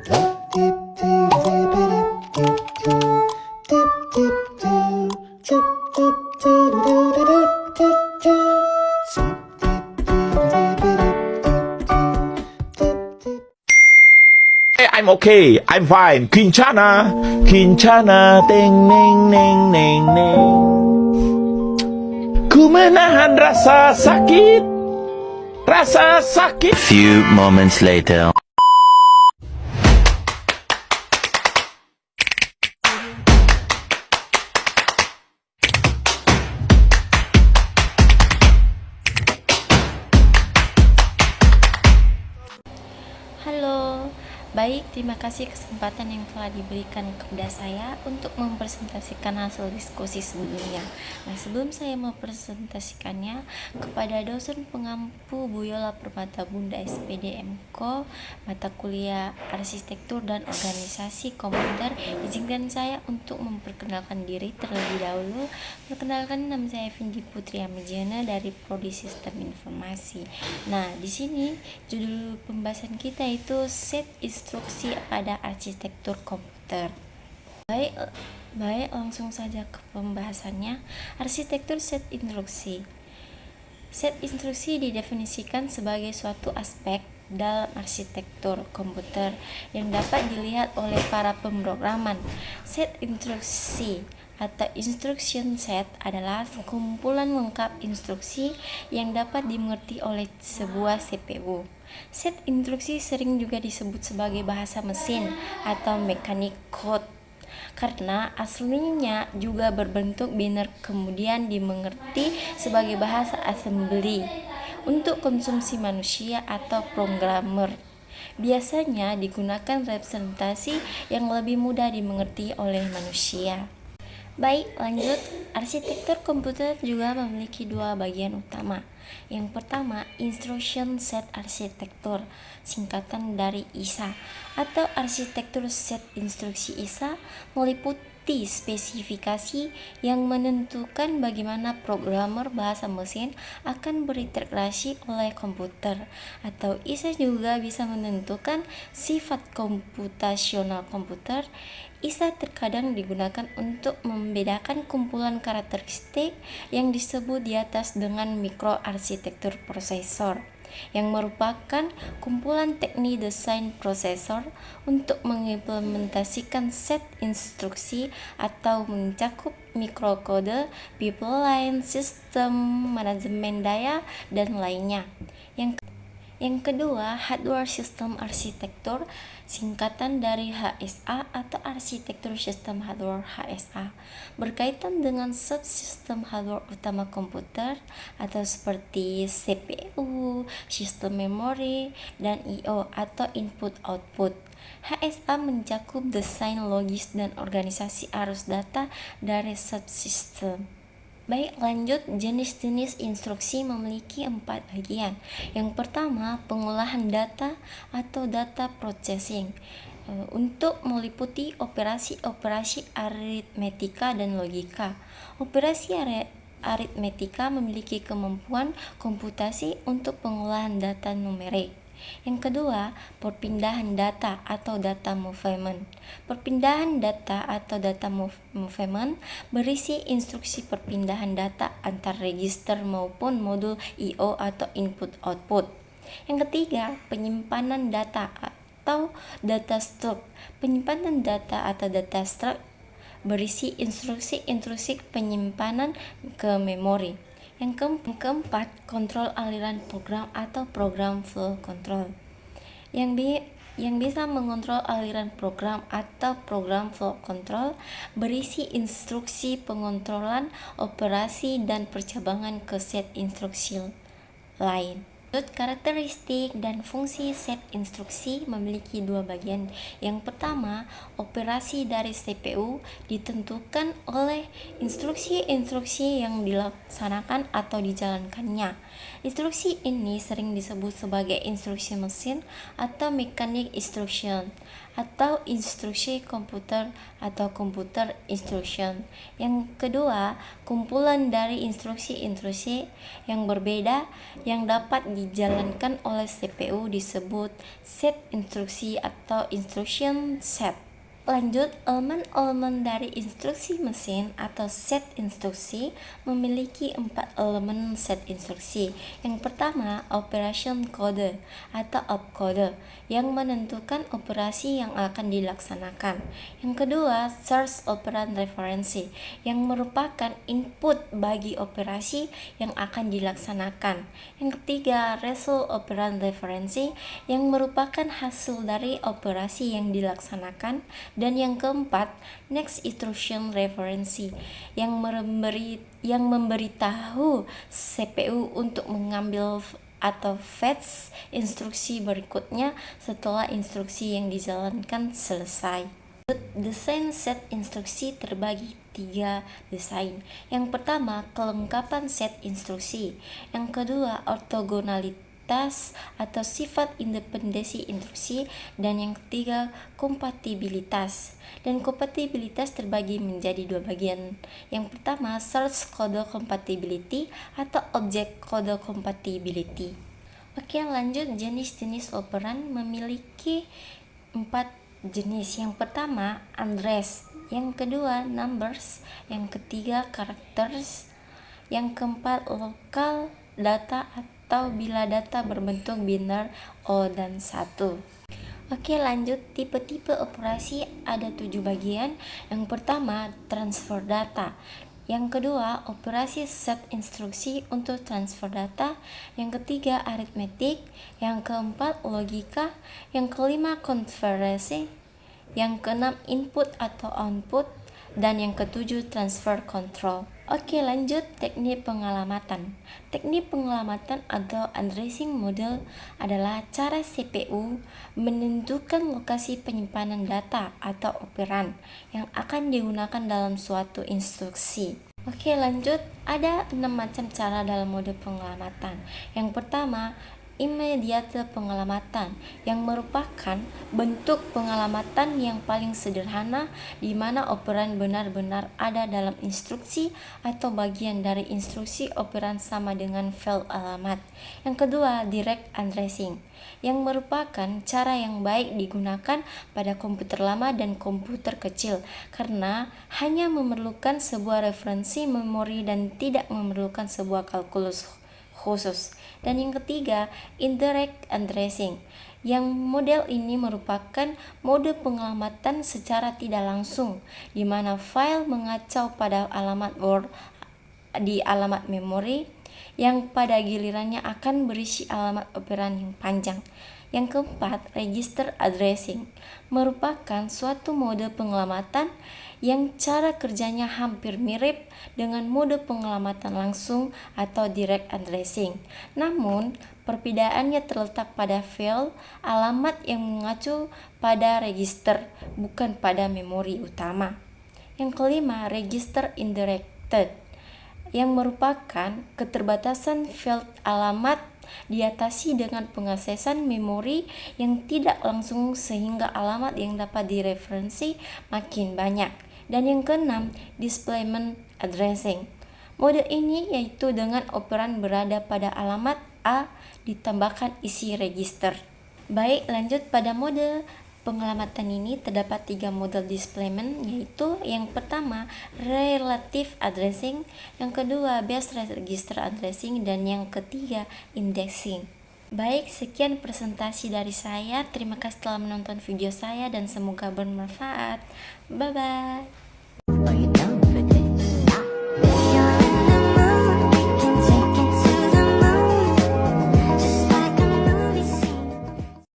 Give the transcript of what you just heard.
I'm okay, I'm fine. Kincana, Kincana, teng neng neng neng neng. Ku menahan rasa sakit, rasa sakit. Few moments later. Halo, baik, terima kasih kesempatan yang telah diberikan kepada saya untuk mempresentasikan hasil diskusi sebelumnya. Nah, sebelum saya mempresentasikannya kepada dosen pengampu Bu Yola Permata Bunda SPD MKO, mata kuliah Arsitektur dan Organisasi Komputer, izinkan saya untuk memperkenalkan diri terlebih dahulu. Perkenalkan, nama saya Vindi Putri Amejana dari Prodi Sistem Informasi. Nah, di sini judul pembahasan kita itu set instruksi pada arsitektur komputer. Baik, langsung saja ke pembahasannya. Arsitektur set instruksi. Set instruksi didefinisikan sebagai suatu aspek dalam arsitektur komputer yang dapat dilihat oleh para pemrograman. Set instruksi atau instruction set adalah kumpulan lengkap instruksi yang dapat dimengerti oleh sebuah CPU. Set instruksi sering juga disebut sebagai bahasa mesin atau mechanic code karena aslinya juga berbentuk biner kemudian dimengerti sebagai bahasa assembly untuk konsumsi manusia atau programmer. Biasanya digunakan representasi yang lebih mudah dimengerti oleh manusia. Baik, lanjut. Arsitektur komputer juga memiliki dua bagian utama. Yang pertama, Instruction Set Arsitektur, singkatan dari ISA, atau Arsitektur Set Instruksi ISA meliputi spesifikasi yang menentukan bagaimana programmer bahasa mesin akan berinteraksi oleh komputer, atau ISA juga bisa menentukan sifat komputasional komputer. ISA terkadang digunakan untuk membedakan kumpulan karakteristik yang disebut di atas dengan mikroarsitektur prosesor, yang merupakan kumpulan teknik desain prosesor untuk mengimplementasikan set instruksi atau mencakup mikrokode, pipeline, sistem manajemen daya, dan lainnya. Yang kedua, Hardware System Architecture, singkatan dari HSA atau Arsitektur Sistem Hardware HSA, berkaitan dengan subsistem hardware utama komputer atau seperti CPU, sistem memori, dan I/O atau input output. HSA mencakup desain logis dan organisasi arus data dari subsistem. Baik, lanjut. Jenis-jenis instruksi memiliki 4 bagian. Yang pertama, pengolahan data atau data processing, untuk meliputi operasi-operasi aritmetika dan logika. Operasi aritmetika memiliki kemampuan komputasi untuk pengolahan data numerik. Yang kedua, perpindahan data atau data movement. Perpindahan data atau data movement berisi instruksi perpindahan data antar register maupun modul I/O atau input output. Yang ketiga, penyimpanan data atau data struct. Penyimpanan data atau data struct berisi instruksi penyimpanan ke memori. Yang keempat, kontrol aliran program atau program flow control, yang bisa mengontrol aliran program atau program flow control berisi instruksi pengontrolan operasi dan percabangan ke set instruksi lain. Karakteristik dan fungsi set instruksi memiliki dua bagian. Yang pertama, operasi dari CPU ditentukan oleh instruksi-instruksi yang dilaksanakan atau dijalankannya. Instruksi ini sering disebut sebagai instruksi mesin atau mechanic instruction, atau instruksi komputer atau computer instruction. Yang kedua, kumpulan dari instruksi-instruksi yang berbeda yang dapat dijalankan oleh CPU disebut set instruksi atau instruction set. Lanjut, elemen-elemen dari instruksi mesin atau set instruksi memiliki 4 elemen set instruksi. Yang pertama, operation code atau opcode yang menentukan operasi yang akan dilaksanakan. Yang kedua, source operand referensi yang merupakan input bagi operasi yang akan dilaksanakan. Yang ketiga, result operand referensi yang merupakan hasil dari operasi yang dilaksanakan. Dan yang keempat, next instruction referensi yang memberitahu CPU untuk mengambil atau fetch instruksi berikutnya setelah instruksi yang dijalankan selesai. Desain set instruksi terbagi 3 desain. Yang pertama, kelengkapan set instruksi. Yang kedua, ortogonalitas atau sifat independensi instruksi, dan yang ketiga, kompatibilitas. Dan kompatibilitas terbagi menjadi 2 bagian. Yang pertama, source code compatibility atau object code compatibility. Oke, lanjut. Jenis-jenis operan memiliki 4 jenis. Yang pertama, address. Yang kedua, numbers. Yang ketiga, characters. Yang keempat, local data atau bila data berbentuk biner 0 dan 1. Oke, lanjut. Tipe-tipe operasi ada 7 bagian. Yang pertama, transfer data. Yang kedua, operasi set instruksi untuk transfer data. Yang ketiga, arithmetic. Yang keempat, logika. Yang kelima, konversi. Yang keenam, input atau output. Dan yang ketujuh, transfer control. Oke, lanjut. Teknik pengelamatan. Teknik pengelamatan atau addressing model adalah cara CPU menentukan lokasi penyimpanan data atau operan yang akan digunakan dalam suatu instruksi. Oke, lanjut. Ada 6 macam cara dalam mode pengelamatan. Yang pertama, immediate pengelamatan yang merupakan bentuk pengelamatan yang paling sederhana di mana operan benar-benar ada dalam instruksi atau bagian dari instruksi operan sama dengan file alamat. Yang kedua, direct addressing yang merupakan cara yang baik digunakan pada komputer lama dan komputer kecil karena hanya memerlukan sebuah referensi memori dan tidak memerlukan sebuah kalkulus khusus. Dan yang ketiga, indirect addressing yang model ini merupakan mode pengelamatan secara tidak langsung di mana file mengacau pada alamat word di alamat memori yang pada gilirannya akan berisi alamat operan yang panjang. Yang keempat, register addressing merupakan suatu mode pengelamatan yang cara kerjanya hampir mirip dengan mode pengelamatan langsung atau direct addressing. Namun, perbedaannya terletak pada file alamat yang mengacu pada register, bukan pada memori utama. Yang kelima, register indirected yang merupakan keterbatasan file alamat diatasi dengan pengaksesan memori yang tidak langsung sehingga alamat yang dapat direferensi makin banyak. Dan yang keenam, displacement addressing. Mode ini yaitu dengan operan berada pada alamat A ditambahkan isi register. Baik, lanjut. Pada mode pengelamatan ini terdapat 3 model displacement, yaitu yang pertama relative addressing, yang kedua base register addressing, dan yang ketiga indexing. Baik, sekian presentasi dari saya. Terima kasih telah menonton video saya dan semoga bermanfaat. Bye bye.